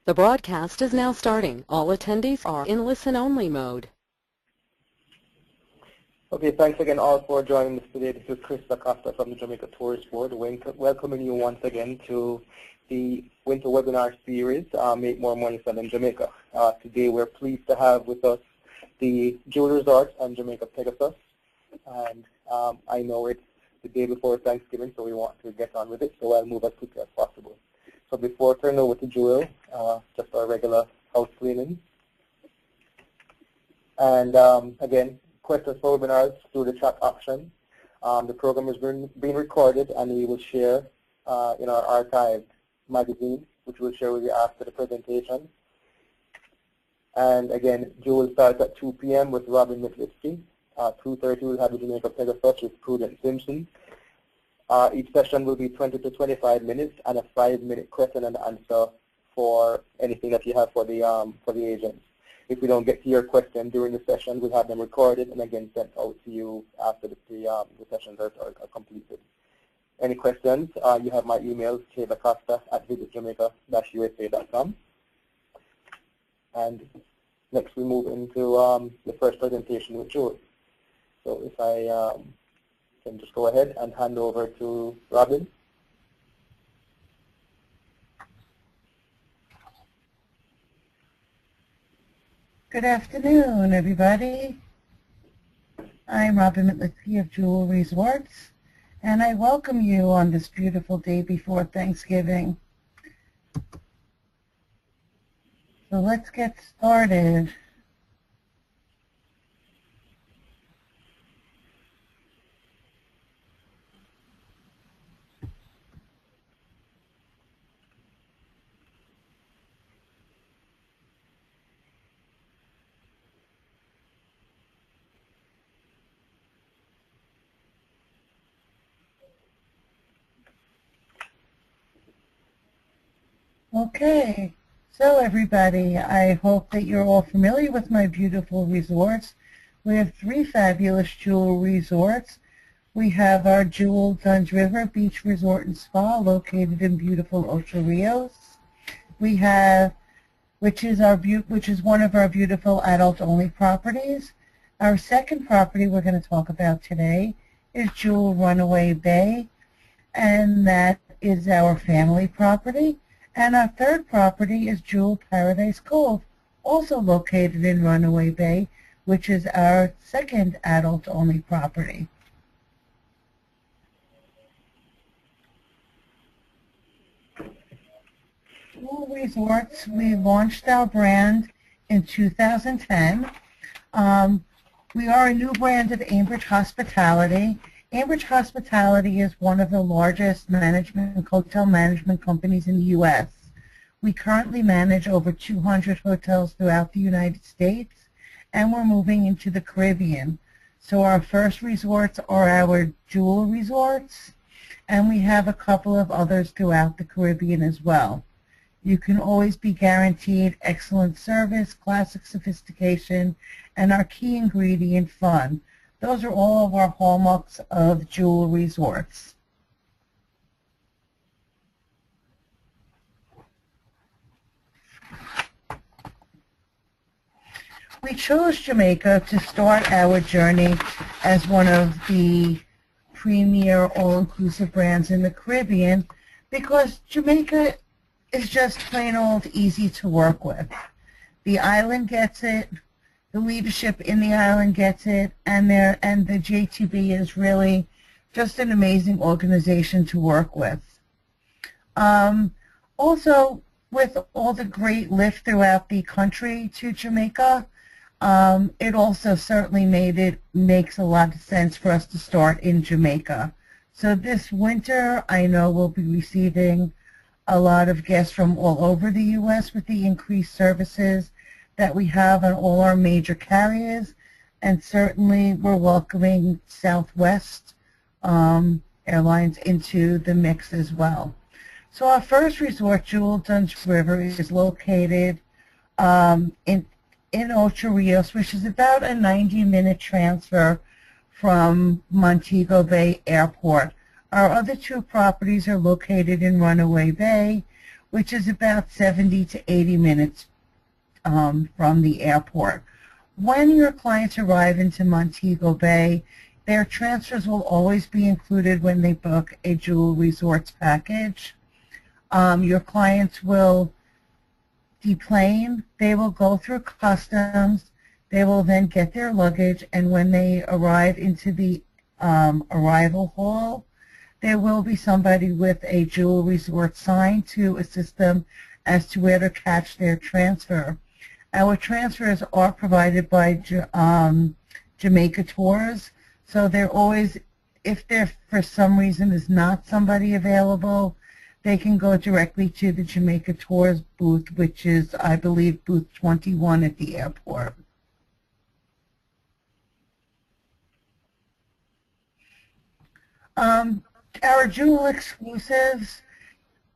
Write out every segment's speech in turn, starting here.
The broadcast is now starting. All attendees are in listen-only mode. Okay, thanks again all for joining us today. This is Chris Acosta from the Jamaica Tourist Board, welcoming you once again to the winter webinar series, Make More Money Selling Jamaica. Today we're pleased to have with us the Jewel Resort and Jamaica Pegasus. And I know it's the day before Thanksgiving, so we want to get on with it, so I'll move as quickly as possible. So before I turn over to Jewel, just our regular house cleaning. And again, questions for webinars through the chat option. The program is being recorded, and we will share in our archived magazine, which we'll share with you after the presentation. And again, Jewel starts at 2 p.m. with Robin McLifty. 2:30 we'll have the Jamaica Pegasus with Prudence Simpson. Each session will be 20 to 25 minutes and a 5-minute question and answer for anything that you have for the agents. If we don't get to your question during the session, we'll have them recorded and again sent out to you after the sessions are completed. Any questions, you have my email, kbacosta@visitjamaica-usa.com. And next we move into the first presentation with Jewel. So if I can just go ahead and hand over to Robin. Good afternoon, everybody. I'm Robin McLifty of Jewel Resorts, and I welcome you on this beautiful day before Thanksgiving. So let's get started. Okay, so everybody, I hope that you're all familiar with my beautiful resorts. We have 3 fabulous Jewel resorts. We have our Jewel Duns River Beach Resort and Spa located in beautiful Ocho Rios. We have, which is one of our beautiful adult-only properties. Our second property we're going to talk about today is Jewel Runaway Bay, and that is our family property. And our third property is Jewel Paradise Cove, also located in Runaway Bay, which is our second adult-only property. Jewel Resorts, we launched our brand in 2010. We are a new brand of Ambridge Hospitality. Ambridge Hospitality is one of the largest hotel management companies in the U.S. We currently manage over 200 hotels throughout the United States, and we're moving into the Caribbean. So our first resorts are our Jewel resorts, and we have a couple of others throughout the Caribbean as well. You can always be guaranteed excellent service, classic sophistication, and our key ingredient, fun. Those are all of our hallmarks of Jewel Resorts. We chose Jamaica to start our journey as one of the premier all-inclusive brands in the Caribbean because Jamaica is just plain old easy to work with. The island gets it. The leadership in the island gets it, and the JTB is really just an amazing organization to work with. Also, with all the great lift throughout the country to Jamaica, it also certainly makes a lot of sense for us to start in Jamaica. So this winter, I know we'll be receiving a lot of guests from all over the U.S. with the increased services that we have on all our major carriers, and certainly we're welcoming Southwest Airlines into the mix as well. So our first resort, Jewel Duns River, is located in Ocho Rios, which is about a 90-minute transfer from Montego Bay Airport. Our other 2 properties are located in Runaway Bay, which is about 70 to 80 minutes from the airport. When your clients arrive into Montego Bay, their transfers will always be included when they book a Jewel Resorts package. Your clients will deplane, they will go through customs, they will then get their luggage, and when they arrive into the arrival hall, there will be somebody with a Jewel Resort sign to assist them as to where to catch their transfer. Our transfers are provided by Jamaica Tours, so they're always, if there for some reason is not somebody available, they can go directly to the Jamaica Tours booth, which is, I believe, booth 21 at the airport. Our Jewel exclusives,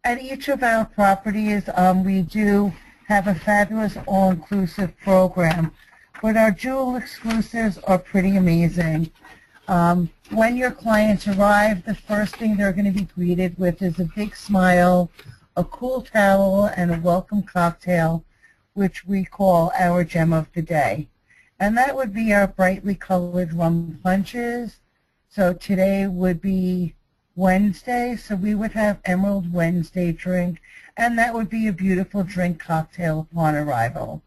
at each of our properties, we do have a fabulous all-inclusive program, but our Jewel exclusives are pretty amazing. When your clients arrive, the first thing they're going to be greeted with is a big smile, a cool towel, and a welcome cocktail, which we call our gem of the day. And that would be our brightly colored rum punches. So today would be Wednesday, so we would have Emerald Wednesday drink, and that would be a beautiful drink cocktail upon arrival.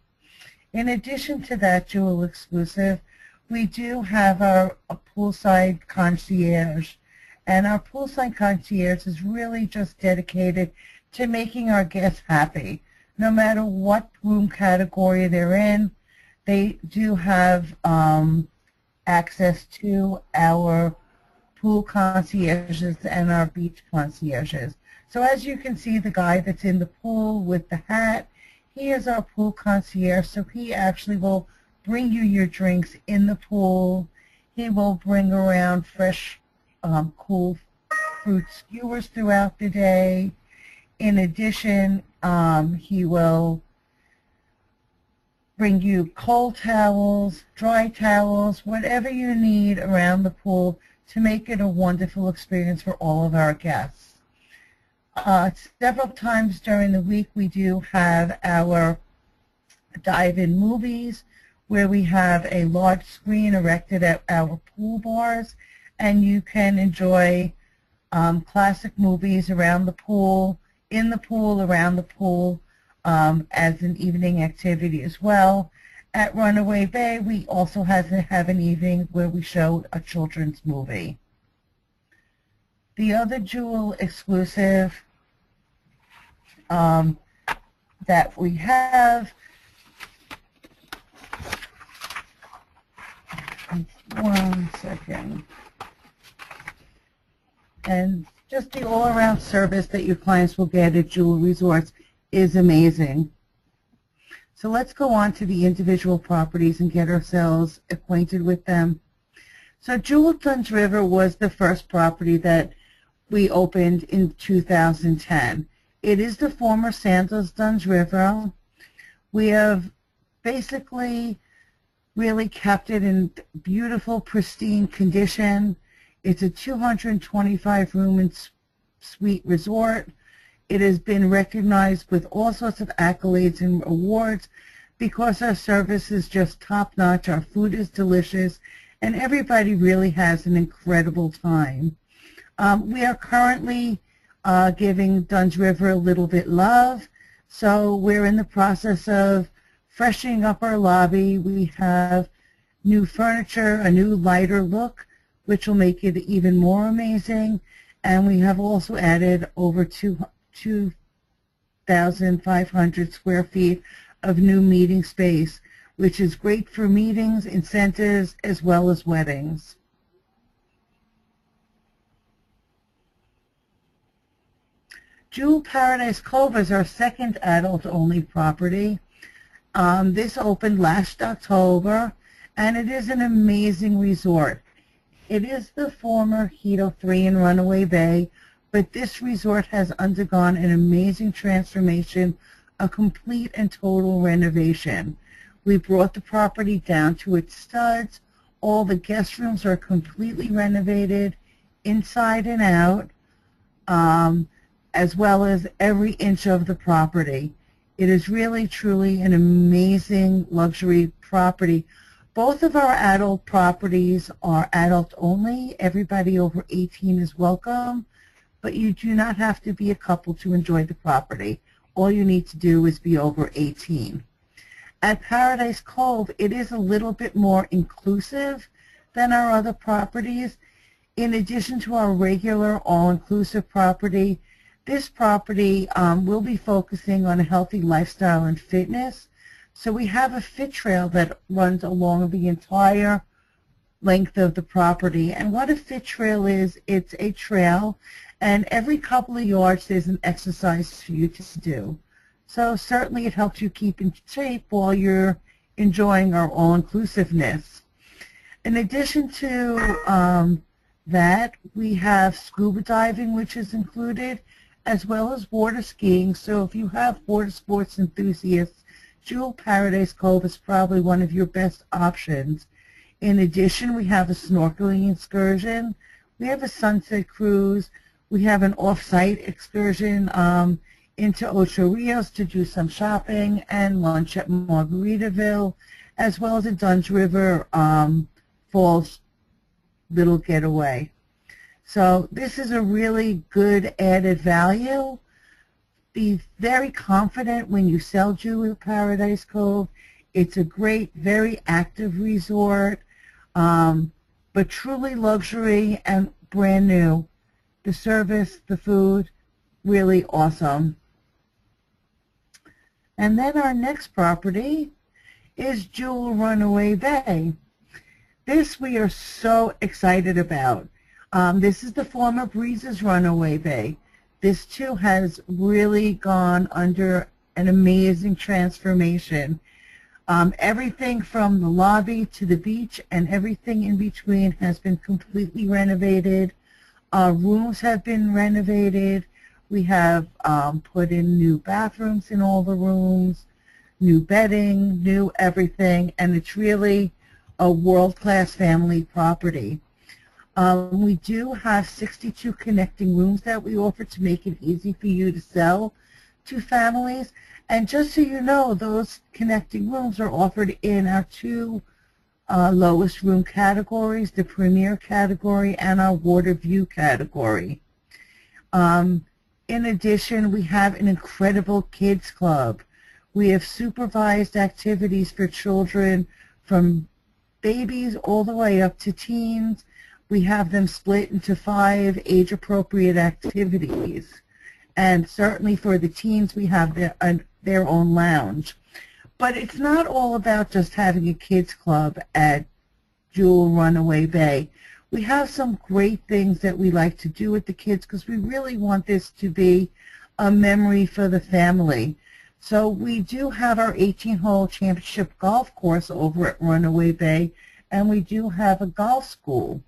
In addition to that Jewel exclusive, we do have our poolside concierge, and our poolside concierge is really just dedicated to making our guests happy. No matter what room category they're in, they do have access to our pool concierges and our beach concierges. So as you can see, the guy that's in the pool with the hat, he is our pool concierge, so he actually will bring you your drinks in the pool. He will bring around fresh, cool fruit skewers throughout the day. In addition, he will bring you cold towels, dry towels, whatever you need around the pool to make it a wonderful experience for all of our guests. Several times during the week, we do have our dive-in movies, where we have a large screen erected at our pool bars, and you can enjoy classic movies around the pool, in the pool, around the pool, as an evening activity as well. At Runaway Bay, we also have an evening where we show a children's movie. The other Jewel exclusive that we have, one second, and just the all-around service that your clients will get at Jewel Resorts is amazing. So let's go on to the individual properties and get ourselves acquainted with them. So Jewel Dunn's River was the first property that we opened in 2010. It is the former Sandals Dunn's River. We have basically really kept it in beautiful, pristine condition. It's a 225-room and suite resort. It has been recognized with all sorts of accolades and awards because our service is just top-notch, our food is delicious, and everybody really has an incredible time. We are currently giving Dunn's River a little bit love, so we're in the process of freshening up our lobby. We have new furniture, a new lighter look, which will make it even more amazing, and we have also added over 2,500 square feet of new meeting space, which is great for meetings, incentives, as well as weddings. Jewel Paradise Cove is our second adult-only property. This opened last October, and it is an amazing resort. It is the former Hedo 3 in Runaway Bay, but this resort has undergone an amazing transformation, a complete and total renovation. We brought the property down to its studs. All the guest rooms are completely renovated inside and out. as well as every inch of the property. It is really, truly an amazing luxury property. Both of our adult properties are adult only. Everybody over 18 is welcome, but you do not have to be a couple to enjoy the property. All you need to do is be over 18. At Paradise Cove, it is a little bit more inclusive than our other properties. In addition to our regular all-inclusive property, this property will be focusing on a healthy lifestyle and fitness. So we have a fit trail that runs along the entire length of the property. And what a fit trail is, it's a trail, and every couple of yards there's an exercise for you to do. So certainly it helps you keep in shape while you're enjoying our all-inclusiveness. In addition to that, we have scuba diving, which is included, as well as water skiing. So if you have water sports enthusiasts, Jewel Paradise Cove is probably one of your best options. In addition, we have a snorkeling excursion, we have a sunset cruise, we have an off-site excursion into Ocho Rios to do some shopping and lunch at Margaritaville, as well as a Dunn's River Falls little getaway. So this is a really good added value. Be very confident when you sell Jewel Paradise Cove. It's a great, very active resort, but truly luxury and brand new. The service, the food, really awesome. And then our next property is Jewel Runaway Bay. This we are so excited about. This is the former Breezes Runaway Bay. This too has really gone under an amazing transformation. Everything from the lobby to the beach and everything in between has been completely renovated. Rooms have been renovated. We have put in new bathrooms in all the rooms, new bedding, new everything, and it's really a world-class family property. We do have 62 connecting rooms that we offer to make it easy for you to sell to families. And just so you know, those connecting rooms are offered in our two lowest room categories, the Premier category and our Water View category. In addition, we have an incredible kids club. We have supervised activities for children from babies all the way up to teens. We have them split into 5 age-appropriate activities. And certainly for the teens, we have their own lounge. But it's not all about just having a kids club at Jewel Runaway Bay. We have some great things that we like to do with the kids because we really want this to be a memory for the family. So we do have our 18-hole championship golf course over at Runaway Bay, and we do have a golf school.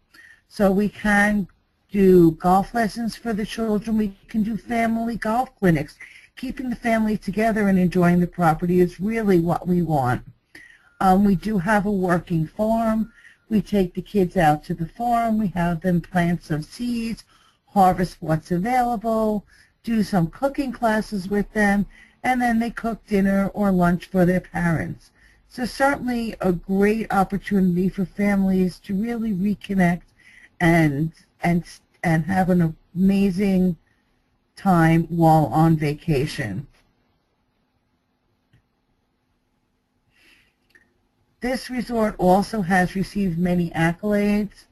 So we can do golf lessons for the children. We can do family golf clinics. Keeping the family together and enjoying the property is really what we want. We do have a working farm. We take the kids out to the farm. We have them plant some seeds, harvest what's available, do some cooking classes with them, and then they cook dinner or lunch for their parents. So certainly a great opportunity for families to really reconnect and have an amazing time while on vacation. This resort also has received many accolades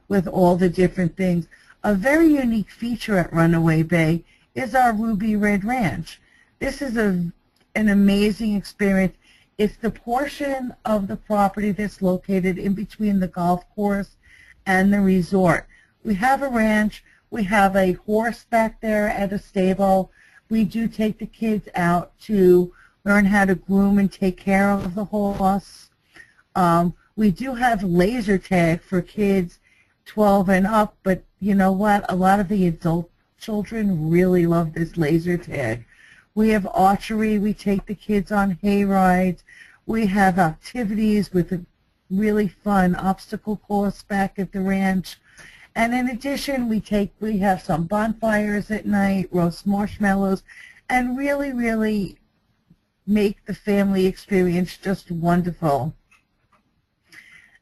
with all the different things. A very unique feature at Runaway Bay is our Ruby Red Ranch. This is an amazing experience. It's the portion of the property that's located in between the golf course and the resort. We have a ranch. We have a horse back there at a stable. We do take the kids out to learn how to groom and take care of the horse. We do have laser tag for kids 12 and up, but you know what? A lot of the adult children really love this laser tag. We have archery. We take the kids on hay rides. We have activities with a really fun obstacle course back at the ranch. And in addition, we have some bonfires at night, roast marshmallows, and really, really make the family experience just wonderful.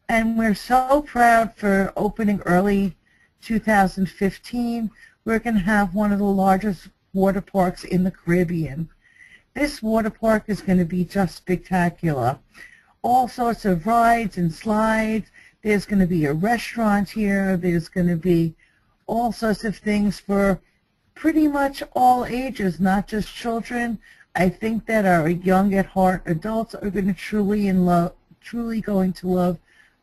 And we're so proud for opening early 2015. We're going to have one of the largest water parks in the Caribbean. This water park is going to be just spectacular. All sorts of rides and slides. There's going to be a restaurant here. There's going to be all sorts of things for pretty much all ages, not just children. I think that our young at heart adults are going to truly going to love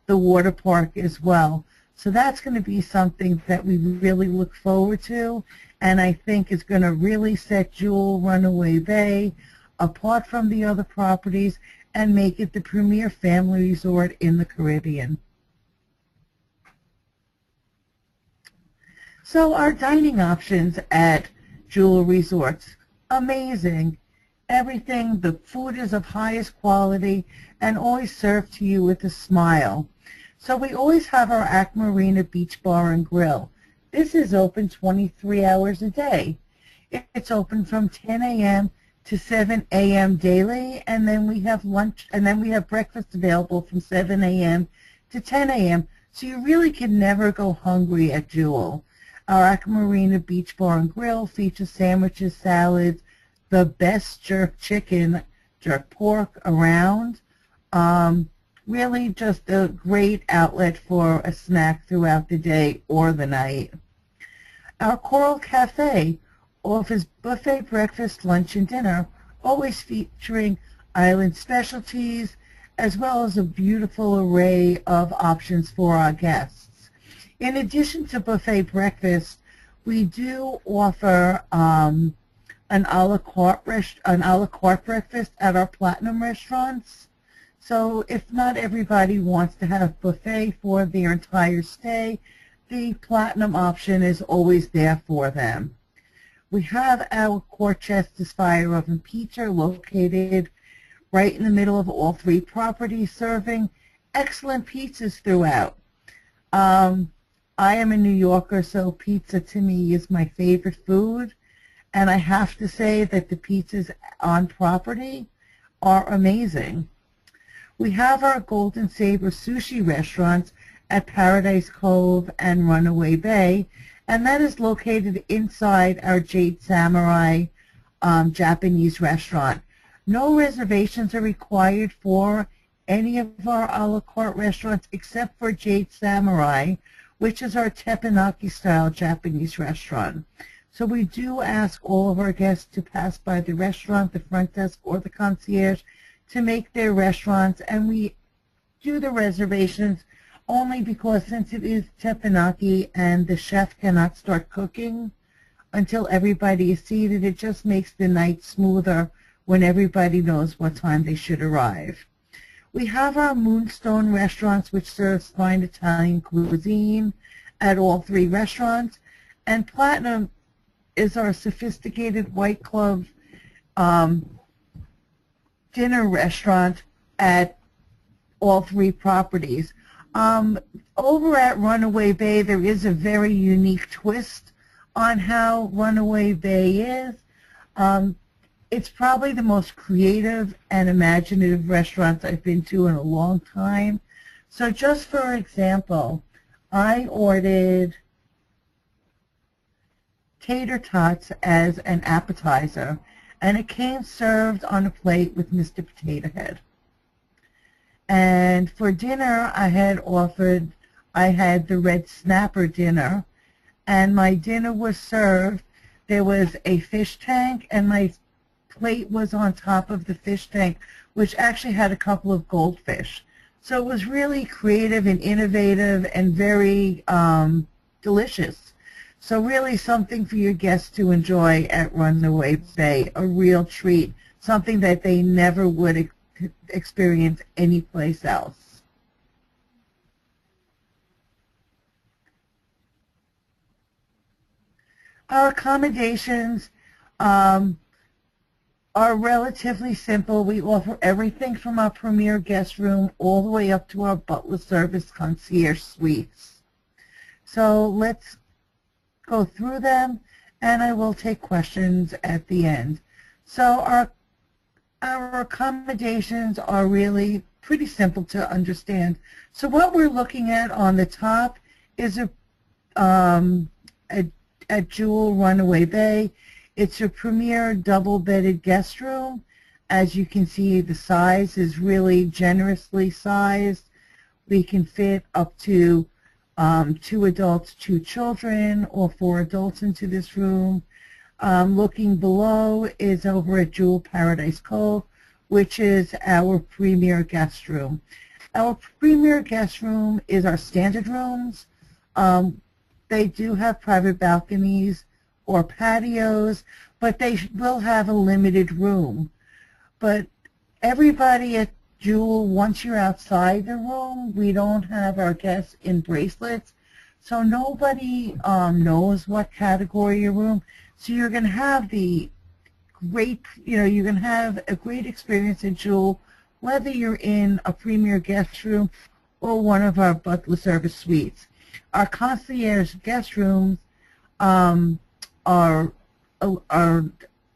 the water park as well. So that's going to be something that we really look forward to, and I think is going to really set Jewel Runaway Bay apart from the other properties and make it the premier family resort in the Caribbean. So our dining options at Jewel Resorts, amazing. Everything, the food is of highest quality and always served to you with a smile. So we always have our Aquamarina Beach Bar and Grill. This is open 23 hours a day. It's open from 10 a.m. to 7 a.m. daily, and then we have lunch, and then we have breakfast available from 7 a.m. to 10 a.m. So you really can never go hungry at Jewel. Our Aquamarina Beach Bar and Grill features sandwiches, salads, the best jerk chicken, jerk pork around. Really just a great outlet for a snack throughout the day or the night. Our Coral Cafe offers buffet breakfast, lunch, and dinner, always featuring island specialties, as well as a beautiful array of options for our guests. In addition to buffet breakfast, we do offer an a la carte breakfast at our Platinum restaurants. So if not everybody wants to have buffet for their entire stay, the Platinum option is always there for them. We have our Corchester's Fire Oven Pizza located right in the middle of all three properties, serving excellent pizzas throughout. I am a New Yorker, so pizza to me is my favorite food, and I have to say that the pizzas on property are amazing. We have our Golden Saber sushi restaurants at Paradise Cove and Runaway Bay, and that is located inside our Jade Samurai Japanese restaurant. No reservations are required for any of our a la carte restaurants except for Jade Samurai, which is our teppanyaki-style Japanese restaurant. So we do ask all of our guests to pass by the restaurant, the front desk, or the concierge to make their restaurants, and we do the reservations only because since it is teppanyaki and the chef cannot start cooking until everybody is seated, it just makes the night smoother when everybody knows what time they should arrive. We have our Moonstone restaurants, which serves fine Italian cuisine at all three restaurants, and Platinum is our sophisticated white club dinner restaurant at all three properties. Over at Runaway Bay, there is a very unique twist on how Runaway Bay is. It's probably the most creative and imaginative restaurants I've been to in a long time. So just for example, I ordered tater tots as an appetizer, and it came served on a plate with Mr. Potato Head. And for dinner, I had the red snapper dinner, and my dinner was served. There was a fish tank, and my plate was on top of the fish tank, which actually had a couple of goldfish. So it was really creative and innovative and very delicious. So really something for your guests to enjoy at Runaway Bay, a real treat, something that they never would experience anyplace else. Our accommodations are relatively simple. We offer everything from our premier guest room all the way up to our butler service concierge suites. So let's go through them, and I will take questions at the end. So our accommodations are really pretty simple to understand. So what we're looking at on the top is a Jewel Runaway Bay. It's a premier double-bedded guest room. As you can see, the size is really generously sized. We can fit up to 2 adults, 2 children, or 4 adults into this room. Looking below is over at Jewel Paradise Cove, which is our premier guest room. Our premier guest room is our standard rooms. They do have private balconies or patios, but they will have a limited room. But everybody at Jewel, once you're outside the room, we don't have our guests in bracelets, so nobody knows what category your room. So you're going to have the great, you're going to have a great experience at Jewel, whether you're in a premier guest room or one of our butler service suites. Our concierge guest rooms are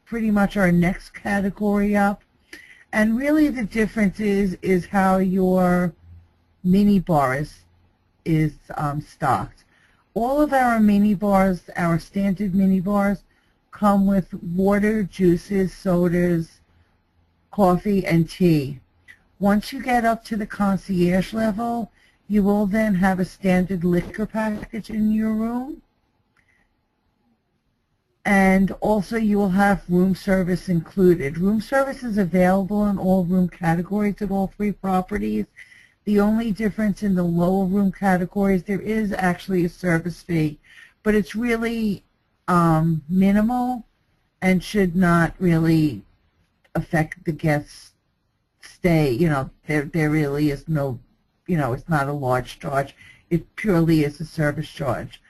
pretty much our next category up. And really the difference is how your mini bars is stocked. All of our mini bars, our standard mini bars, come with water, juices, sodas, coffee, and tea. Once you get up to the concierge level, you will then have a standard liquor package in your room. And also you will have room service included. Room service is available in all room categories at all 3 properties. The only difference in the lower room categories, there is actually a service fee, but it's really minimal and should not really affect the guest's stay. There really is no, it's not a large charge. It purely is a service charge.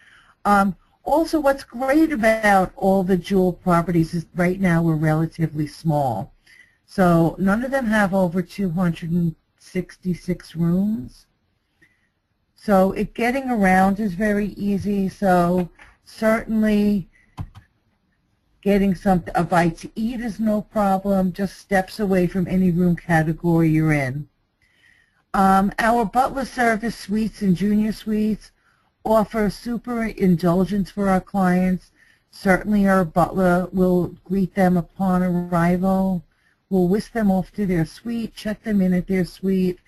Also, what's great about all the Jewel properties is right now we're relatively small. So none of them have over 266 rooms. So getting around is very easy. So certainly getting a bite to eat is no problem, just steps away from any room category you're in. Our butler service suites and junior suites offer super indulgence for our clients. Certainly our butler will greet them upon arrival, will whisk them off to their suite, check them in at their suite,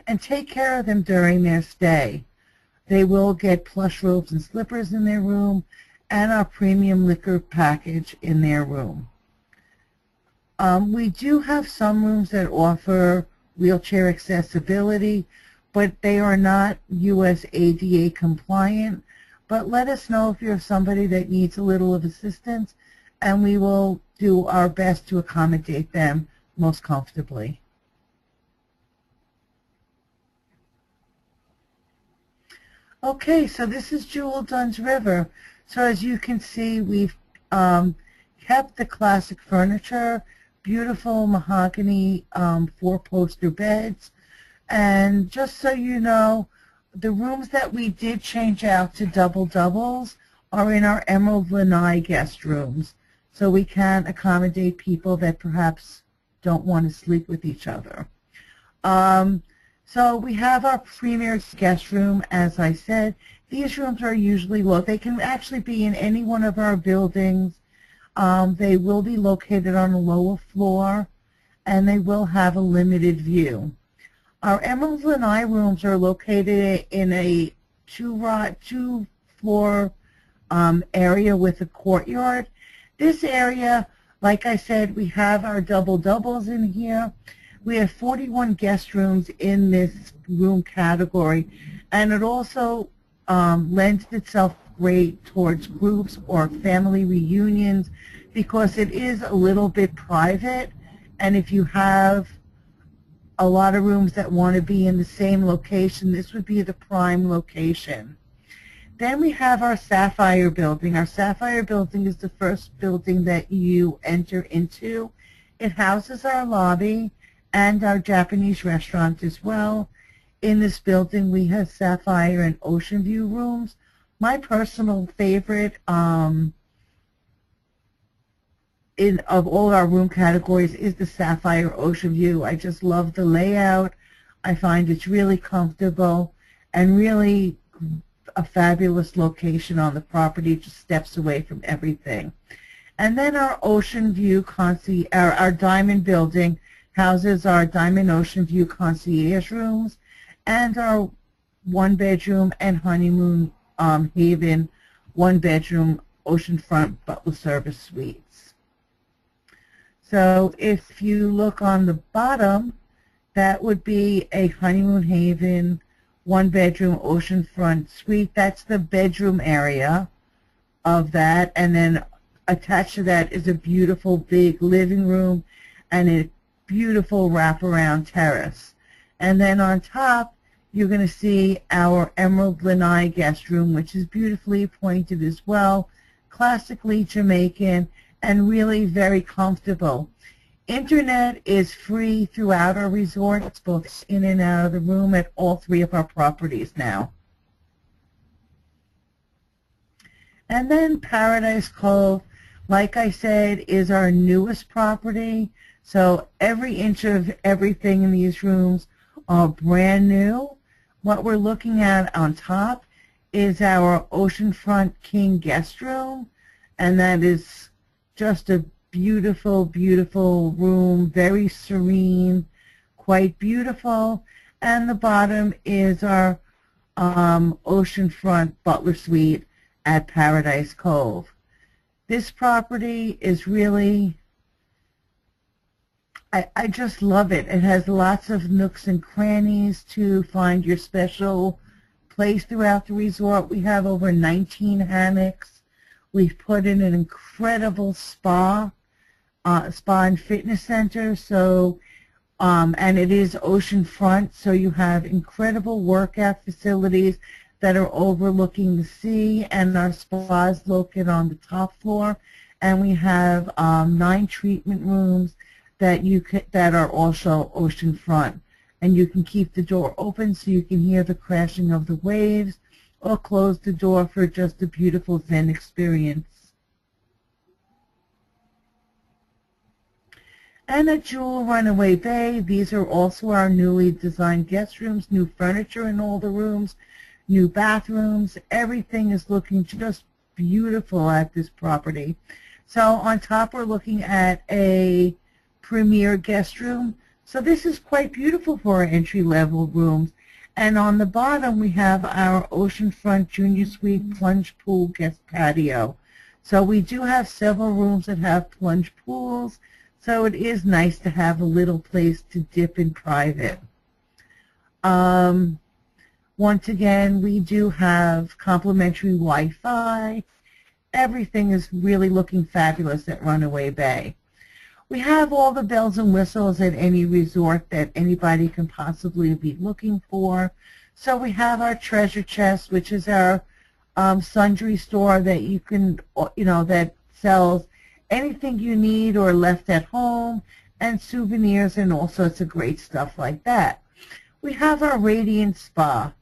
and take care of them during their stay. They will get plush robes and slippers in their room and our premium liquor package in their room. We do have some rooms that offer wheelchair accessibility, but they are not U.S. ADA compliant. But let us know if you're somebody that needs a little of assistance, and we will do our best to accommodate them most comfortably. Okay, so this is Jewel Dunn's River. So as you can see, we've kept the classic furniture, beautiful mahogany 4-poster beds. And just so you know, the rooms that we did change out to doubles are in our Emerald Lanai guest rooms. So we can accommodate people that perhaps don't want to sleep with each other. So we have our premier guest room, as I said. These rooms are usually low. They can actually be in any one of our buildings. They will be located on a lower floor, and they will have a limited view. Our Emerald Lanai rooms are located in a two-floor area with a courtyard. This area, like I said, we have our doubles in here. We have 41 guest rooms in this room category, and it also lends itself great towards groups or family reunions because it is a little bit private, and if you have a lot of rooms that want to be in the same location, this would be the prime location. Then we have our Sapphire building. Our Sapphire building is the first building that you enter into. It houses our lobby and our Japanese restaurant as well. In this building we have Sapphire and Ocean View rooms. My personal favorite of all our room categories is the Sapphire Ocean View. I just love the layout. I find it's really comfortable and really a fabulous location on the property, just steps away from everything. And then our Ocean View our Diamond building houses our Diamond Ocean View concierge rooms and our one-bedroom and honeymoon haven one-bedroom oceanfront butler service suites. So if you look on the bottom, that would be a honeymoon haven one-bedroom oceanfront suite. That's the bedroom area of that, and then attached to that is a beautiful big living room and a beautiful wraparound terrace. And then on top, you're going to see our Emerald Lanai guest room, which is beautifully appointed as well, classically Jamaican, and really very comfortable. Internet is free throughout our resort. It's both in and out of the room at all 3 of our properties now. And then Paradise Cove, like I said, is our newest property. So every inch of everything in these rooms are brand new. What we're looking at on top is our Oceanfront King guest room, and that is just a beautiful, beautiful room, very serene, quite beautiful. And the bottom is our Oceanfront Butler Suite at Paradise Cove. This property is really, I just love it. It has lots of nooks and crannies to find your special place throughout the resort. We have over 19 hammocks. We've put in an incredible spa and fitness center. So, and it is oceanfront, so you have incredible workout facilities that are overlooking the sea, and our spa is located on the top floor. And we have 9 treatment rooms that are also oceanfront, and you can keep the door open so you can hear the crashing of the waves, or close the door for just a beautiful Zen experience. And at Jewel Runaway Bay, these are also our newly designed guest rooms, new furniture in all the rooms, new bathrooms. Everything is looking just beautiful at this property. So on top, we're looking at a premier guest room. So this is quite beautiful for our entry-level rooms. And on the bottom, we have our Oceanfront Junior Suite plunge pool guest patio. So we do have several rooms that have plunge pools. So it is nice to have a little place to dip in private. Once again, we do have complimentary Wi-Fi. Everything is really looking fabulous at Runaway Bay. We have all the bells and whistles at any resort that anybody can possibly be looking for. So we have our treasure chest, which is our sundry store that you can, that sells anything you need or left at home, and souvenirs and all sorts of great stuff like that. We have our Radiant Spa.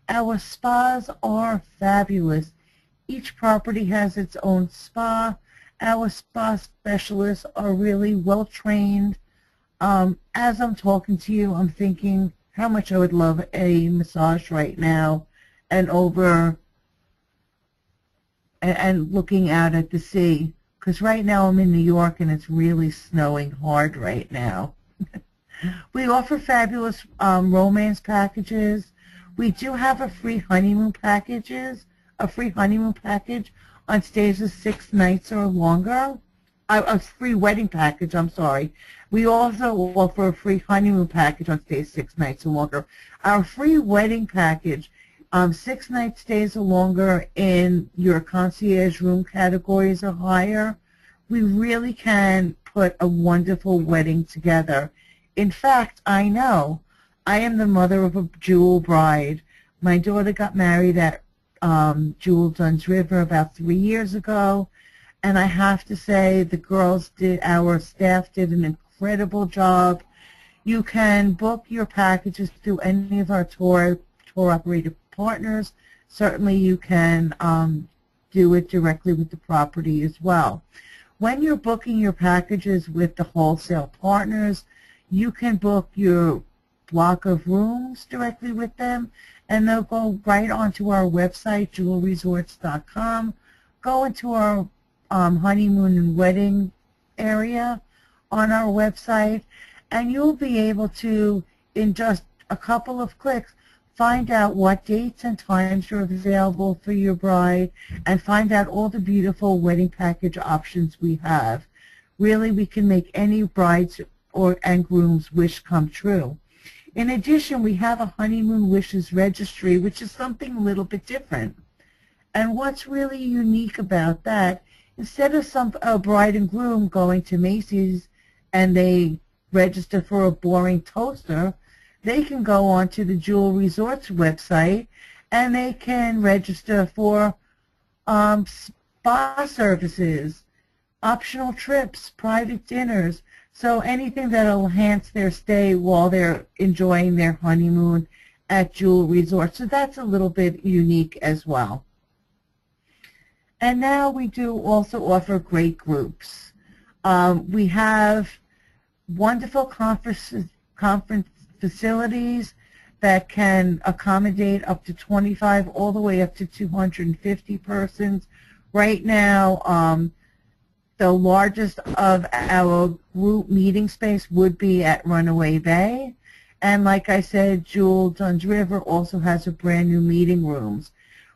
Our spas are fabulous. Each property has its own spa. Our spa specialists are really well trained. As I'm talking to you, I'm thinking how much I would love a massage right now, and looking out at the sea. Because right now I'm in New York and it's really snowing hard right now. We offer fabulous romance packages. We do have a free honeymoon package on stays of 6 nights or longer. A free wedding package, I'm sorry. We also offer a free honeymoon package on stays 6 nights or longer. Our free wedding package, 6 night stays or longer in your concierge room categories or higher, we really can put a wonderful wedding together. In fact, I know I am the mother of a Jewel bride. My daughter got married at Jewel Dunn's River about 3 years ago, and I have to say our staff did an incredible job. You can book your packages through any of our tour operator partners, certainly you can do it directly with the property as well. When you're booking your packages with the wholesale partners, you can book your block of rooms directly with them, and they'll go right onto our website, jewelresorts.com, go into our honeymoon and wedding area on our website, and you'll be able to, in just a couple of clicks, find out what dates and times are available for your bride, and find out all the beautiful wedding package options we have. Really, we can make any bride's and groom's wish come true. In addition, we have a honeymoon wishes registry, which is something a little bit different. And what's really unique about that, instead of a bride and groom going to Macy's and they register for a boring toaster, they can go onto the Jewel Resorts website and they can register for spa services, optional trips, private dinners, so anything that will enhance their stay while they're enjoying their honeymoon at Jewel Resorts. So that's a little bit unique as well. And now we do also offer great groups. We have wonderful conference facilities that can accommodate up to 25 all the way up to 250 persons. Right now, the largest of our group meeting space would be at Runaway Bay. And like I said, Jewel Dunn's River also has a brand new meeting rooms.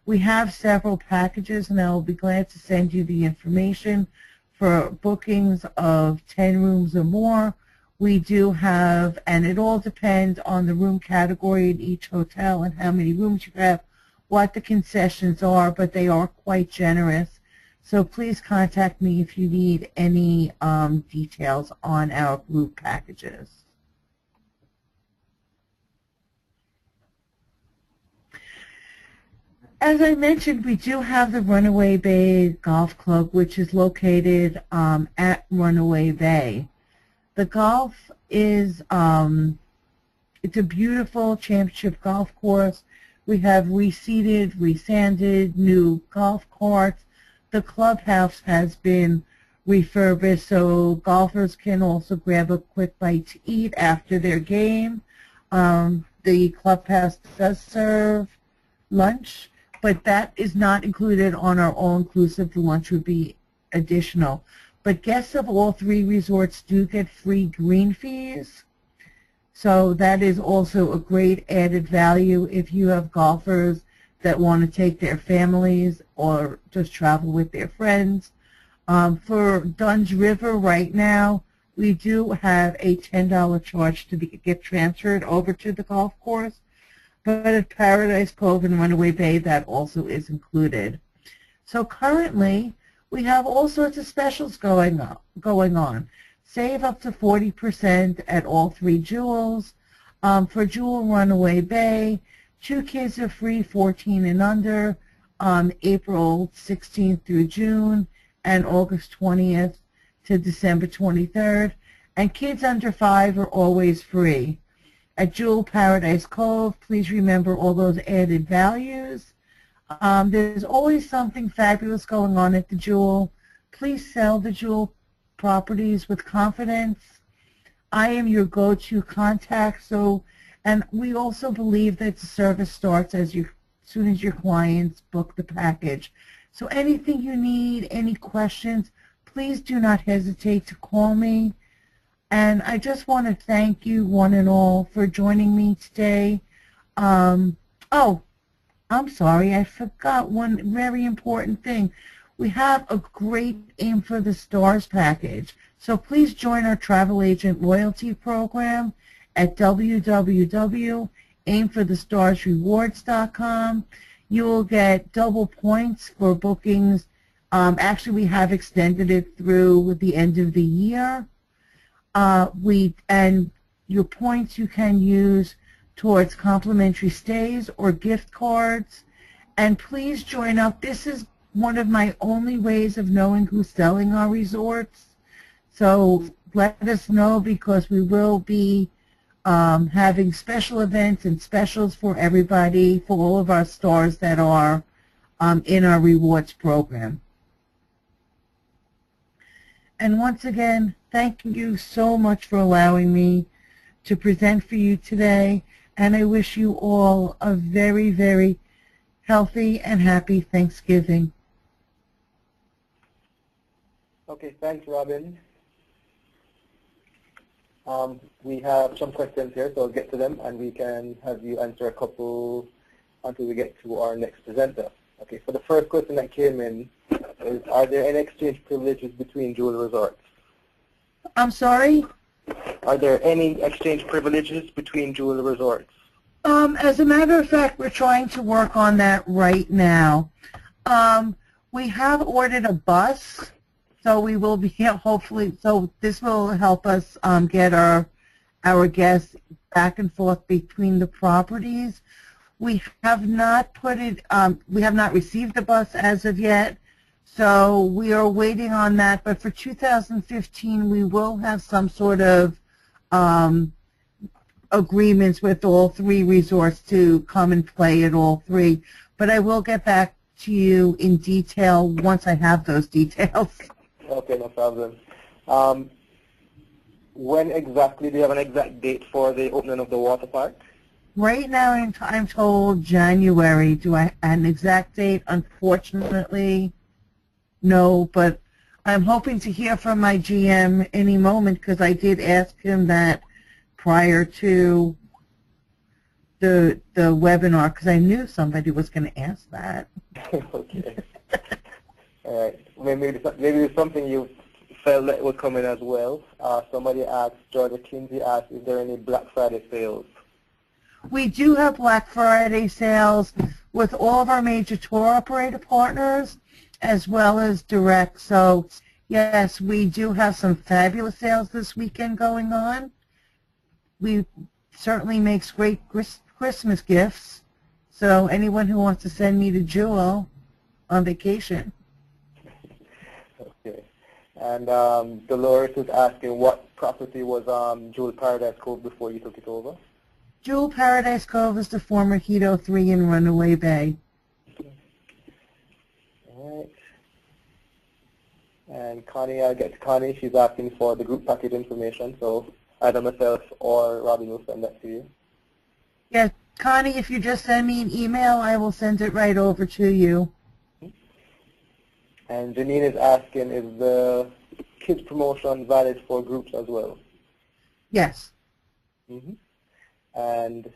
We have several packages, and I will be glad to send you the information for bookings of 10 rooms or more. We do have, and it all depends on the room category in each hotel and how many rooms you have, what the concessions are, but they are quite generous. So please contact me if you need any details on our group packages. As I mentioned, we do have the Runaway Bay Golf Club, which is located at Runaway Bay. The golf is, it's a beautiful championship golf course. We have reseeded, resanded, new golf carts. The clubhouse has been refurbished so golfers can also grab a quick bite to eat after their game. The clubhouse does serve lunch, but that is not included on our all-inclusive. The lunch would be additional. But guests of all three resorts do get free green fees. So that is also a great added value if you have golfers that want to take their families or just travel with their friends. For Dunn's River right now, we do have a $10 charge to get transferred over to the golf course. But at Paradise Cove and Runaway Bay, that also is included. So currently, we have all sorts of specials going on. Save up to 40% at all three Jewels. For Jewel Runaway Bay, 2 kids are free, 14 and under, April 16th through June, and August 20th to December 23rd. And kids under 5 are always free. At Jewel Paradise Cove, please remember all those added values. There's always something fabulous going on at the Jewel. Please sell the Jewel properties with confidence. I am your go-to contact, and we also believe that the service starts as soon as your clients book the package. So anything you need, any questions, please do not hesitate to call me. And I just want to thank you one and all for joining me today. Oh, I'm sorry, I forgot one very important thing. We have a great Aim for the Stars package. So please join our travel agent loyalty program at www.aimforthestarsrewards.com. You will get double points for bookings. Actually, we have extended it through the end of the year. And your points you can use towards complimentary stays or gift cards. And please join up. This is one of my only ways of knowing who's selling our resorts. So let us know, because we will be having special events and specials for everybody, for all of our stars that are in our rewards program. And once again, thank you so much for allowing me to present for you today, and I wish you all a very, very healthy and happy Thanksgiving. Okay, thanks, Robin. We have some questions here, so I'll get to them, and we can have you answer a couple until we get to our next presenter. Okay, so the first question that came in is, are there any exchange privileges between Jewel resorts? I'm sorry? Are there any exchange privileges between Jewel resorts? As a matter of fact, we're trying to work on that right now. We have ordered a bus, so we will be hopefully, so this will help us get our guests back and forth between the properties. We have not put it, we have not received the bus as of yet, so we are waiting on that. But for 2015, we will have some sort of agreements with all three resorts to come and play at all three. But I will get back to you in detail once I have those details. Okay, no problem. When exactly, do you have an exact date for the opening of the water park? Right now, I'm told January. Do I an exact date? Unfortunately, no, but I'm hoping to hear from my GM any moment, because I did ask him that prior to the webinar, because I knew somebody was going to ask that. Okay. All right. Maybe there's something you felt that would come in as well. Somebody asked, Georgia Kinsey asked, is there any Black Friday sales? We do have Black Friday sales with all of our major tour operator partners as well as direct. So, yes, we do have some fabulous sales this weekend going on. We certainly makes great Christmas gifts. So anyone who wants to send me to Jewel on vacation. Okay. And Dolores is asking, what property was Jewel Paradise Cove before you took it over? Jewel Paradise Cove is the former Hedo 3 in Runaway Bay. All right. And Connie, I'll get to Connie. She's asking for the group package information, so either myself or Robin will send that to you. Yeah, Connie, if you just send me an email, I will send it right over to you. And Janine is asking, is the kids promotion valid for groups as well? Yes. Mm-hmm. And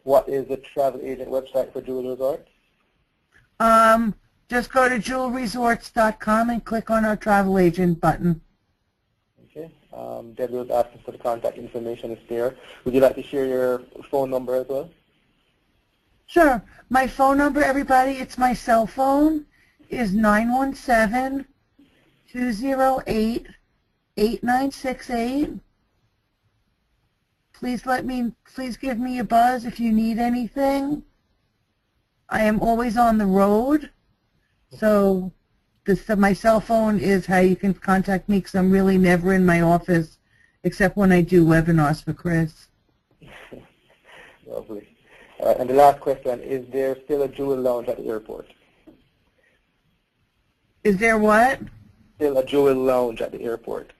what is the travel agent website for Jewel Resort? Just go to jewelresorts.com and click on our travel agent button. Okay. Debbie was asking for the contact information is there. Would you like to share your phone number as well? Sure. My phone number, everybody, it's my cell phone, is 917-208-8968. Please give me a buzz if you need anything. I am always on the road, so my cell phone is how you can contact me, because I'm really never in my office except when I do webinars for Chris. Lovely. And the last question, is there still a Jewel Lounge at the airport? Is there what? Still a Jewel Lounge at the airport.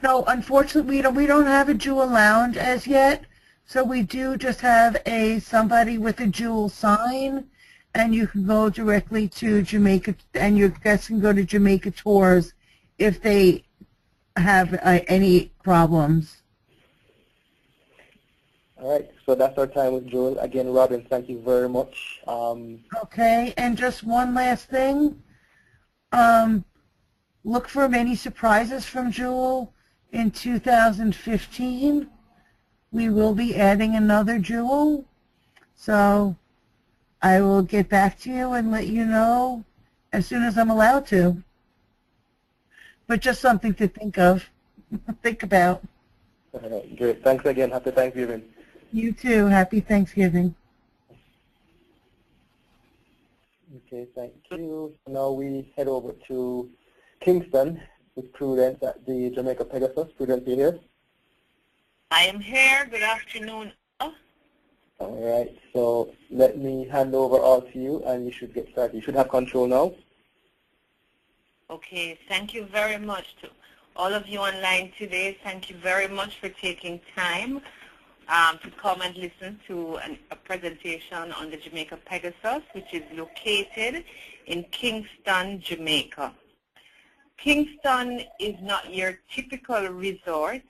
No, unfortunately, we don't have a Jewel Lounge as yet. So we do just have somebody with a Jewel sign, and you can go directly to Jamaica, and your guests can go to Jamaica Tours if they have any problems. All right, so that's our time with Jewel. Again, Robin, thank you very much. Okay, and just one last thing. Look for many surprises from Jewel in 2015. We will be adding another Jewel, so I will get back to you and let you know as soon as I'm allowed to. But just something to think about. All right, great. Thanks again. Happy Thanksgiving. You too. Happy Thanksgiving. Okay, thank you. Now we head over to Kingston with Prudence at the Jamaica Pegasus. Prudence, you here? I am here. Good afternoon. All right, so let me hand over all to you, and you should get started. You should have control now. Okay, thank you very much to all of you online today. Thank you very much for taking time to come and listen to a presentation on the Jamaica Pegasus, which is located in Kingston, Jamaica. Kingston is not your typical resort,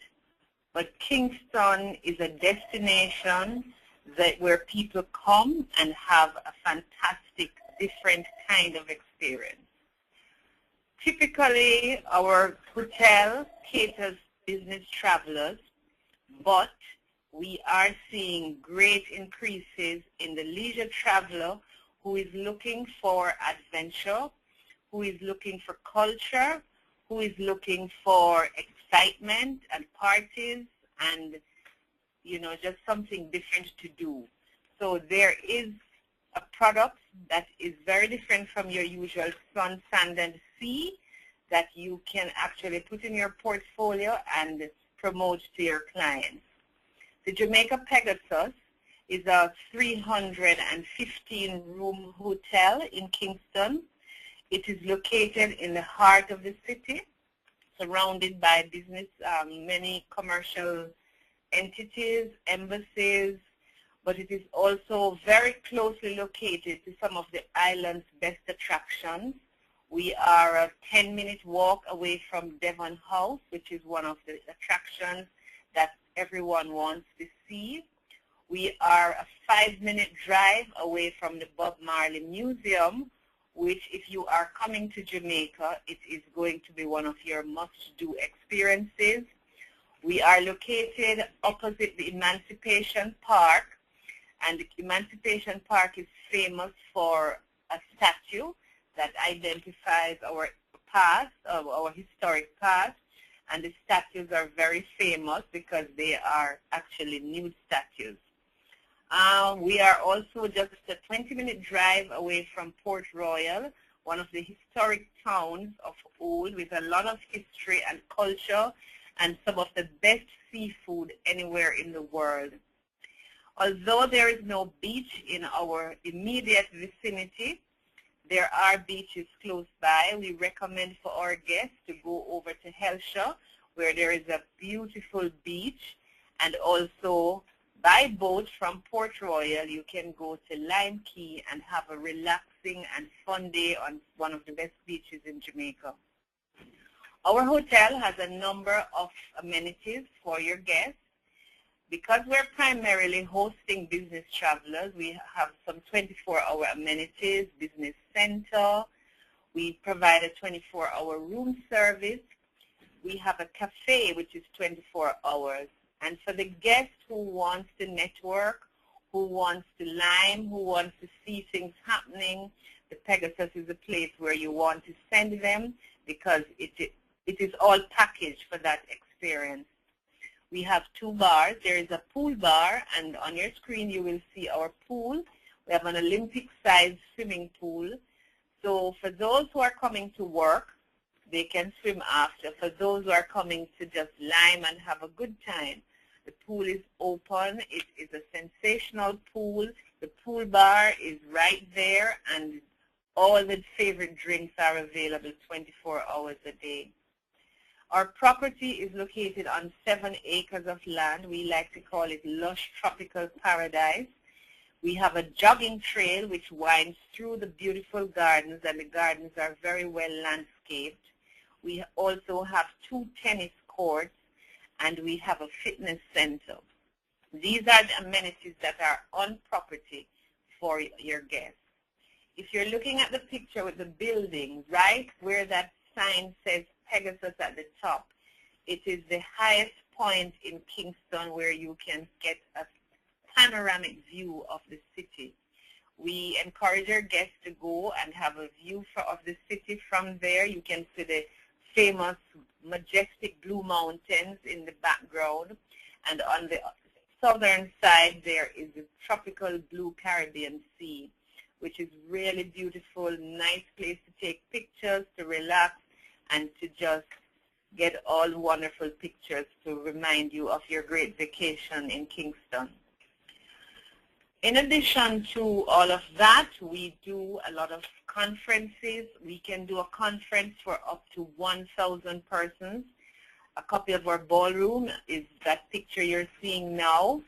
but Kingston is a destination where people come and have a fantastic, different kind of experience. Typically, our hotel caters business travelers, but we are seeing great increases in the leisure traveler who is looking for adventure, who is looking for culture, who is looking for excitement and parties and, you know, just something different to do. So there is a product that is very different from your usual sun, sand, and sea that you can actually put in your portfolio and promote to your clients. The Jamaica Pegasus is a 315-room hotel in Kingston. It is located in the heart of the city, surrounded by business, many commercial entities, embassies, but it is also very closely located to some of the island's best attractions. We are a 10-minute walk away from Devon House, which is one of the attractions that everyone wants to see. We are a 5-minute drive away from the Bob Marley Museum, which if you are coming to Jamaica, it is going to be one of your must-do experiences. We are located opposite the Emancipation Park, and the Emancipation Park is famous for a statue that identifies our past, our historic past, and the statues are very famous because they are actually nude statues. We are also just a 20-minute drive away from Port Royal, one of the historic towns of old with a lot of history and culture and some of the best seafood anywhere in the world. Although there is no beach in our immediate vicinity, there are beaches close by. We recommend for our guests to go over to Helshaw, where there is a beautiful beach, and also by boat from Port Royal, you can go to Lime Key and have a relaxing and fun day on one of the best beaches in Jamaica. Our hotel has a number of amenities for your guests. Because we're primarily hosting business travelers, we have some 24-hour amenities, business center. We provide a 24-hour room service. We have a cafe, which is 24 hours. And for the guest who wants to network, who wants to lime, who wants to see things happening, the Pegasus is a place where you want to send them because it is all packaged for that experience. We have 2 bars. There is a pool bar, and on your screen you will see our pool. We have an Olympic-sized swimming pool. So for those who are coming to work, they can swim after. For those who are coming to just lime and have a good time, the pool is open. It is a sensational pool. The pool bar is right there, and all the favorite drinks are available 24 hours a day. Our property is located on 7 acres of land. We like to call it lush tropical paradise. We have a jogging trail which winds through the beautiful gardens, and the gardens are very well landscaped. We also have 2 tennis courts, and we have a fitness center. These are the amenities that are on property for your guests. If you're looking at the picture with the building, right where that sign says Pegasus at the top, it is the highest point in Kingston where you can get a panoramic view of the city. We encourage our guests to go and have a view of the city from there. You can see the famous majestic blue mountains in the background, and on the southern side there is the tropical blue Caribbean Sea, which is really beautiful, nice place to take pictures, to relax, and to just get all wonderful pictures to remind you of your great vacation in Kingston. In addition to all of that, we do a lot of conferences. We can do a conference for up to 1,000 persons. A copy of our ballroom is that picture you're seeing now.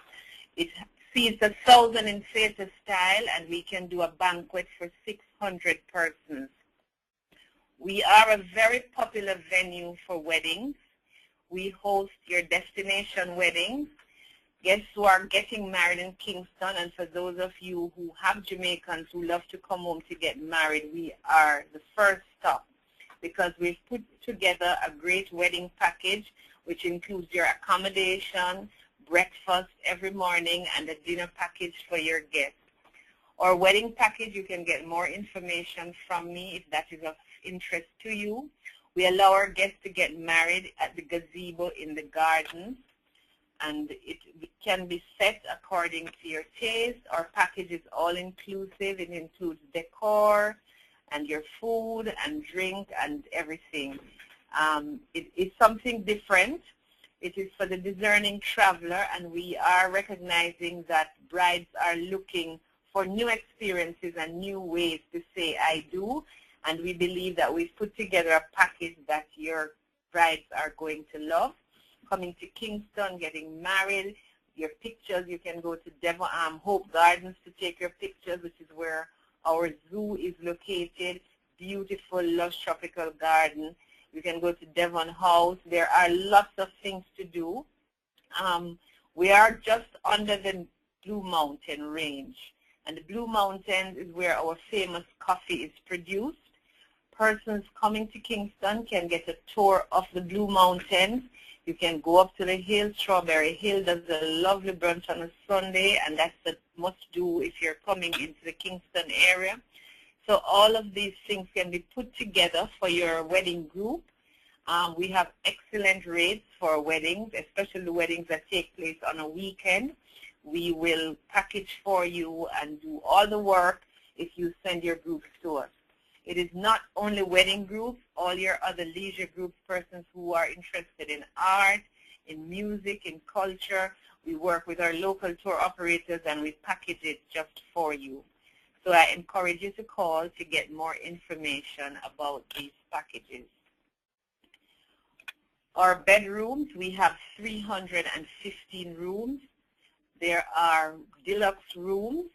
It seats 1,000 in theater style, and we can do a banquet for 600 persons. We are a very popular venue for weddings. We host your destination weddings. Guests who are getting married in Kingston, and for those of you who have Jamaicans who love to come home to get married, we are the first stop because we've put together a great wedding package which includes your accommodation, breakfast every morning, and a dinner package for your guests. Our wedding package, you can get more information from me if that is of interest to you. We allow our guests to get married at the gazebo in the garden, and it can be set according to your taste. Our package is all-inclusive. It includes decor and your food and drink and everything. It is something different. It is for the discerning traveler, and we are recognizing that brides are looking for new experiences and new ways to say I do, and we believe that we've put together a package that your brides are going to love. Coming to Kingston, getting married, your pictures, you can go to Devon Hope Gardens to take your pictures, which is where our zoo is located. Beautiful, lush tropical garden. You can go to Devon House. There are lots of things to do. We are just under the Blue Mountain range, and the Blue Mountains is where our famous coffee is produced. Persons coming to Kingston can get a tour of the Blue Mountains. You can go up to the hill. Strawberry Hill does a lovely brunch on a Sunday, and that's a must-do if you're coming into the Kingston area. So all of these things can be put together for your wedding group. We have excellent rates for weddings, especially the weddings that take place on a weekend. We will package for you and do all the work if you send your groups to us. It is not only wedding groups, all your other leisure groups, persons who are interested in art, in music, in culture. We work with our local tour operators and we package it just for you. So I encourage you to call to get more information about these packages. Our bedrooms, we have 315 rooms. There are deluxe rooms.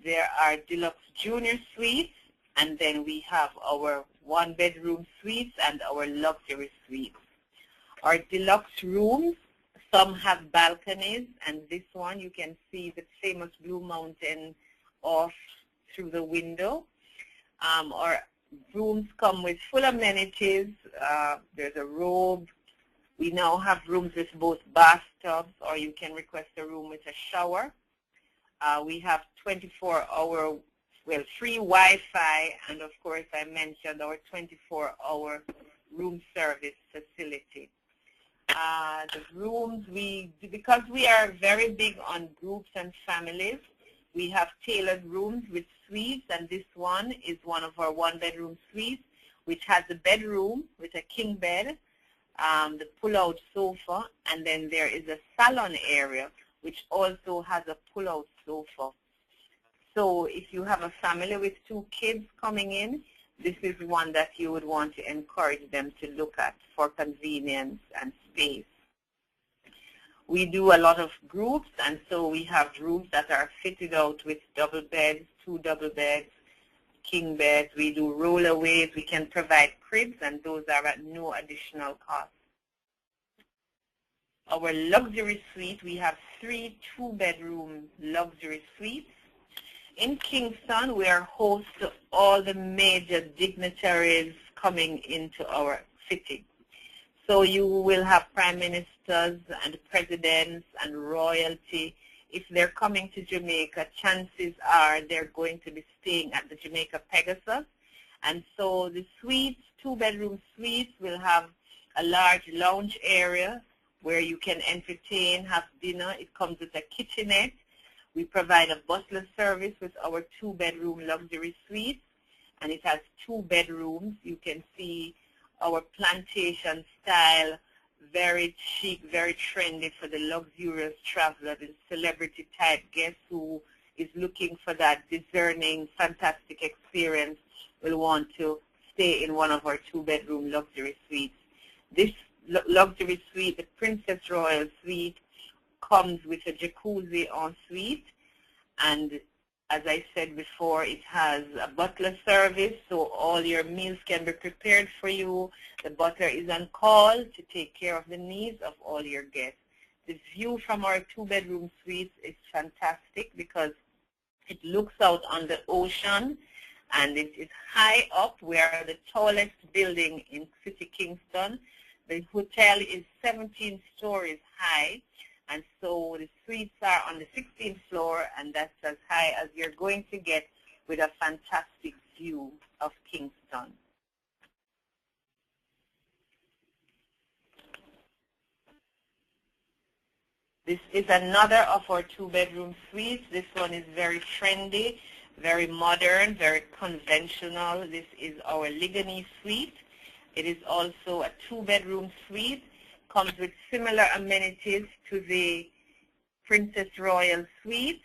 There are deluxe junior suites. And then we have our one-bedroom suites and our luxury suites. Our deluxe rooms, some have balconies, and this one you can see the famous Blue Mountain off through the window. Our rooms come with full amenities. There's a robe. We now have rooms with both bathtubs, or you can request a room with a shower. We have 24-hour free Wi-Fi, and of course I mentioned our 24-hour room service facility. The rooms, because we are very big on groups and families, we have tailored rooms with suites, and this one is one of our one-bedroom suites, which has a bedroom with a king bed, the pull-out sofa, and then there is a salon area, which also has a pull-out sofa. So if you have a family with 2 kids coming in, this is one that you would want to encourage them to look at for convenience and space. We do a lot of groups, and so we have rooms that are fitted out with double beds, 2 double beds, king beds. We do rollaways. We can provide cribs, and those are at no additional cost. Our luxury suite, we have 3 2-bedroom luxury suites. In Kingston, we are host to all the major dignitaries coming into our city. So you will have prime ministers and presidents and royalty. If they're coming to Jamaica, chances are they're going to be staying at the Jamaica Pegasus. And so the suites, 2-bedroom suites, will have a large lounge area where you can entertain, have dinner. It comes with a kitchenette. We provide a butler service with our 2-bedroom luxury suite, and it has 2 bedrooms. You can see our plantation style, very chic, very trendy for the luxurious traveler, the celebrity type guest who is looking for that discerning, fantastic experience, will want to stay in one of our 2-bedroom luxury suites. This luxury suite, the Princess Royal Suite, comes with a jacuzzi en suite, and as I said before, it has a butler service, so all your meals can be prepared for you. The butler is on call to take care of the needs of all your guests. The view from our 2-bedroom suite is fantastic because it looks out on the ocean, and it is high up. We are the tallest building in City Kingston. The hotel is 17 stories high, and so the suites are on the 16th floor, and that's as high as you're going to get with a fantastic view of Kingston. This is another of our 2-bedroom suites. This one is very trendy, very modern, very conventional. This is our Ligony suite. It is also a 2-bedroom suite. Comes with similar amenities to the Princess Royal Suite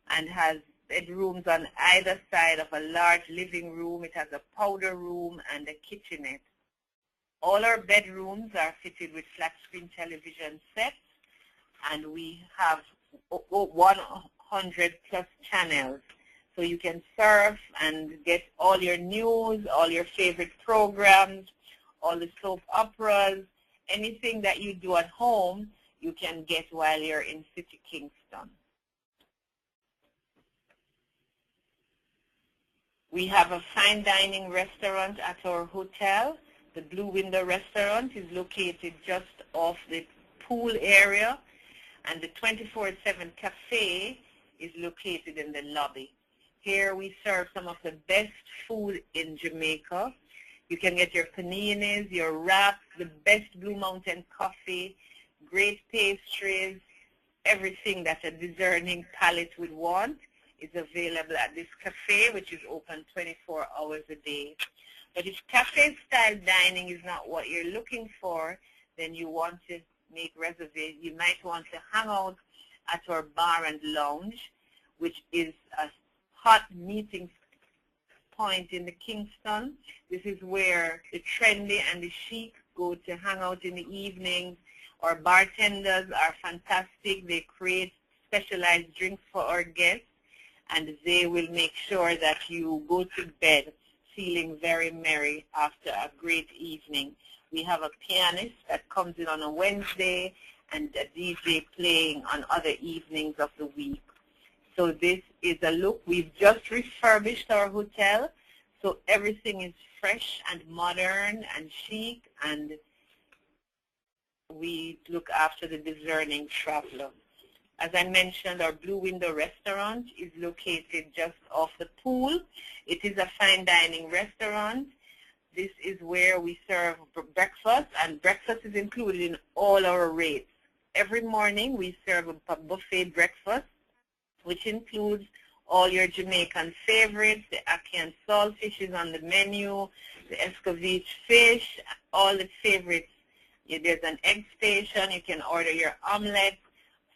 and has bedrooms on either side of a large living room. It has a powder room and a kitchenette. All our bedrooms are fitted with flat screen television sets, and we have 100 plus channels. So you can surf and get all your news, all your favorite programs, all the soap operas, anything that you do at home, you can get while you're in City Kingston. We have a fine dining restaurant at our hotel. The Blue Window restaurant is located just off the pool area, and the 24/7 cafe is located in the lobby. Here we serve some of the best food in Jamaica. You can get your paninis, your wraps, the best Blue Mountain coffee, great pastries, everything that a discerning palate would want is available at this cafe, which is open 24 hours a day. But if cafe-style dining is not what you're looking for, then you want to make reservations. You might want to hang out at our bar and lounge, which is a hot meeting point in the Kingston. This is where the trendy and the chic go to hang out in the evenings. Our bartenders are fantastic. They create specialized drinks for our guests, and they will make sure that you go to bed feeling very merry after a great evening. We have a pianist that comes in on a Wednesday and a DJ playing on other evenings of the week. So this is a look. We've just refurbished our hotel, so everything is fresh and modern and chic, and we look after the discerning traveler. As I mentioned, our Blue Window restaurant is located just off the pool. It is a fine dining restaurant. This is where we serve breakfast, and breakfast is included in all our rates. Every morning we serve a buffet breakfast, which includes all your Jamaican favorites. The ackee and saltfish is on the menu, the escovitch fish, all the favorites. There's an egg station. You can order your omelette.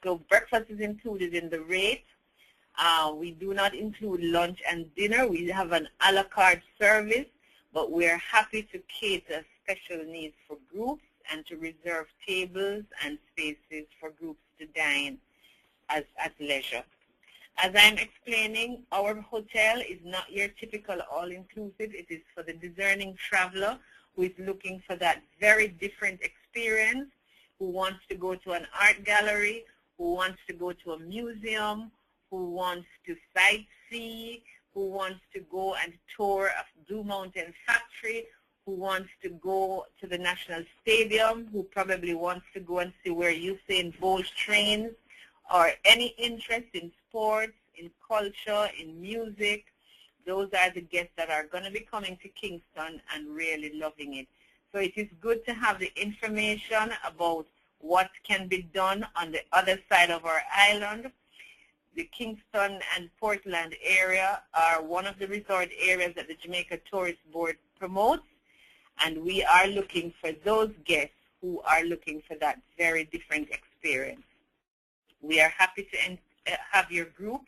So breakfast is included in the rate. We do not include lunch and dinner. We have an a la carte service, but we're happy to cater special needs for groups and to reserve tables and spaces for groups to dine at leisure. As I'm explaining, our hotel is not your typical all-inclusive. It is for the discerning traveler who is looking for that very different experience, who wants to go to an art gallery, who wants to go to a museum, who wants to sightsee, who wants to go and tour a Blue Mountain factory, who wants to go to the National Stadium, who probably wants to go and see where Usain Bolt trains, or any interest in sports, in culture, in music. Those are the guests that are going to be coming to Kingston and really loving it. So it is good to have the information about what can be done on the other side of our island. The Kingston and Portland area are one of the resort areas that the Jamaica Tourist Board promotes, And we are looking for those guests who are looking for that very different experience. We are happy to have your groups.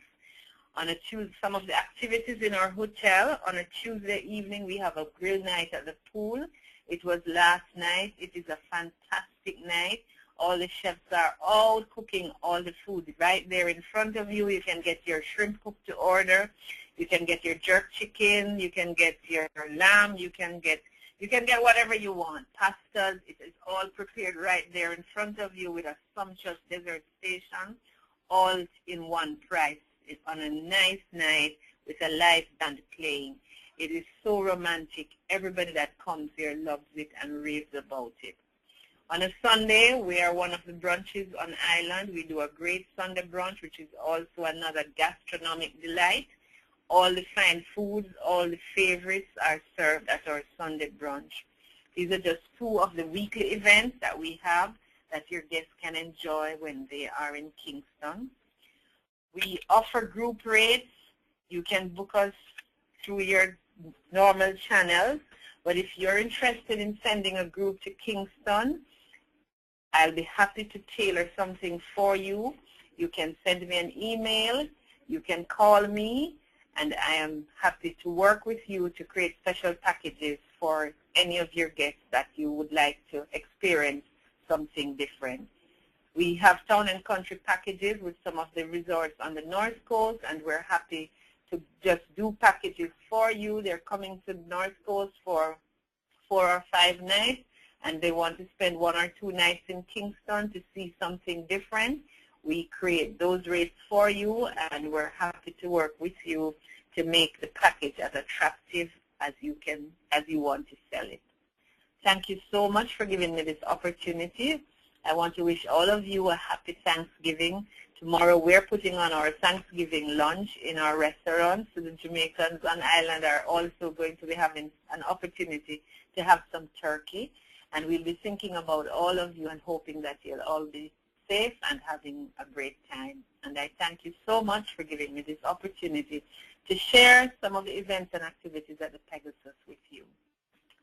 On a Tuesday, some of the activities in our hotel, on a Tuesday evening, we have a grill night at the pool. It was last night. It is a fantastic night. All the chefs are out cooking all the food right there in front of you. You can get your shrimp cooked to order. You can get your jerk chicken. You can get your lamb. You can get whatever you want. Pastas. It is all prepared right there in front of you with a sumptuous dessert station, all in one price. It's on a nice night with a live band playing. It is so romantic. Everybody that comes here loves it and raves about it. On a Sunday, we are one of the brunches on island. We do a great Sunday brunch, which is also another gastronomic delight. All the fine foods, all the favorites are served at our Sunday brunch. These are just two of the weekly events that we have that your guests can enjoy when they are in Kingston. We offer group rates. You can book us through your normal channels, but if you're interested in sending a group to Kingston, I'll be happy to tailor something for you. You can send me an email, you can call me, and I am happy to work with you to create special packages for any of your guests that you would like to experience something different. We have town and country packages with some of the resorts on the North Coast, and we're happy to just do packages for you. They're coming to the North Coast for 4 or 5 nights, and they want to spend 1 or 2 nights in Kingston to see something different. We create those rates for you, and we're happy to work with you to make the package as attractive as you want to sell it. Thank you so much for giving me this opportunity. I want to wish all of you a happy Thanksgiving. Tomorrow we're putting on our Thanksgiving lunch in our restaurant, so the Jamaicans on island are also going to be having an opportunity to have some turkey. And we'll be thinking about all of you and hoping that you'll all be safe and having a great time. And I thank you so much for giving me this opportunity to share some of the events and activities at the Pegasus with you.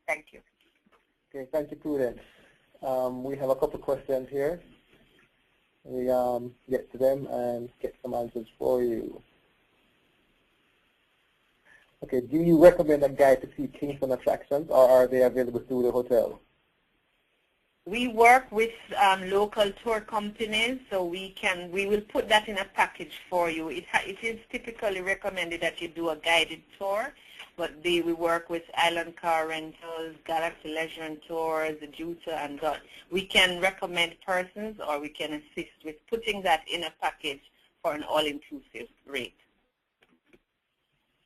Thank you. Okay, thank you, Prudence. We have a couple of questions here. We get to them and get some answers for you. Okay, do you recommend a guide to see Kingston attractions, or are they available through the hotel? We work with local tour companies, so we will put that in a package for you. It is typically recommended that you do a guided tour, but we work with Island Car Rentals, Galaxy Leisure and Tours, the Juta, and that. We can recommend persons, or we can assist with putting that in a package for an all-inclusive rate.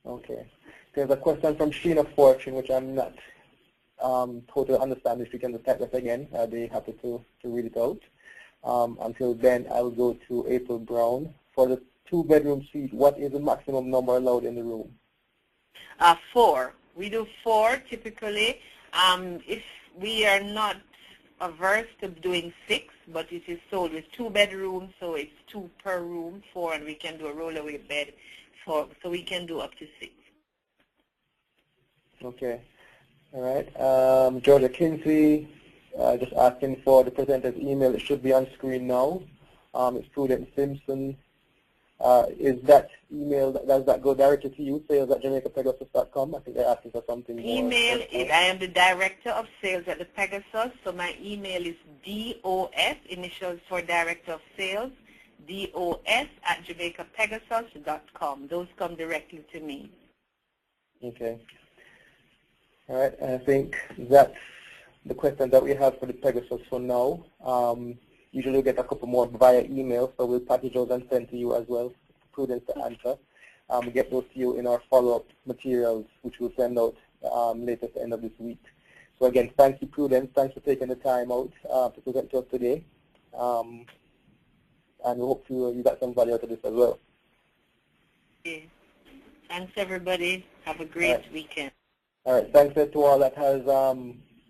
Okay. There's a question from Sheena Fortune, which I'm not totally understand. If you can just type that again, I'll be happy to read it out. Until then, I'll go to April Brown. For the 2-bedroom suite, what is the maximum number allowed in the room? 4. We do 4 typically. If we are not averse to doing 6, but it is sold with 2 bedrooms, so it's 2 per room, 4, and we can do a rollaway bed, so we can do up to 6. Okay. All right. Georgia Kinsey, just asking for the presenter's email. It should be on screen now. It's Prudence Simpson. Is that email, does that go directly to you, sales@jamaicapegasus.com? I think they're asking for something more. Email is, I am the Director of Sales at the Pegasus, so my email is DOS, initials for Director of Sales, DOS@jamaicapegasus.com. Those come directly to me. Okay. All right, I think that's the questions that we have for the Pegasus for now. Usually we get a couple more via email, so we'll package those and send to you as well, Prudence to answer. We get those to you in our follow-up materials, which we'll send out later at the end of this week. So again, thank you, Prudence. Thanks for taking the time out to present to us today. And we hope you got some value out of this as well. Okay. Thanks, everybody. Have a great weekend. All right. Thanks to all that has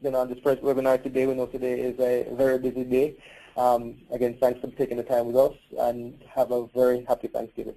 been on this first webinar today. We know today is a very busy day. Again, thanks for taking the time with us, and have a very happy Thanksgiving.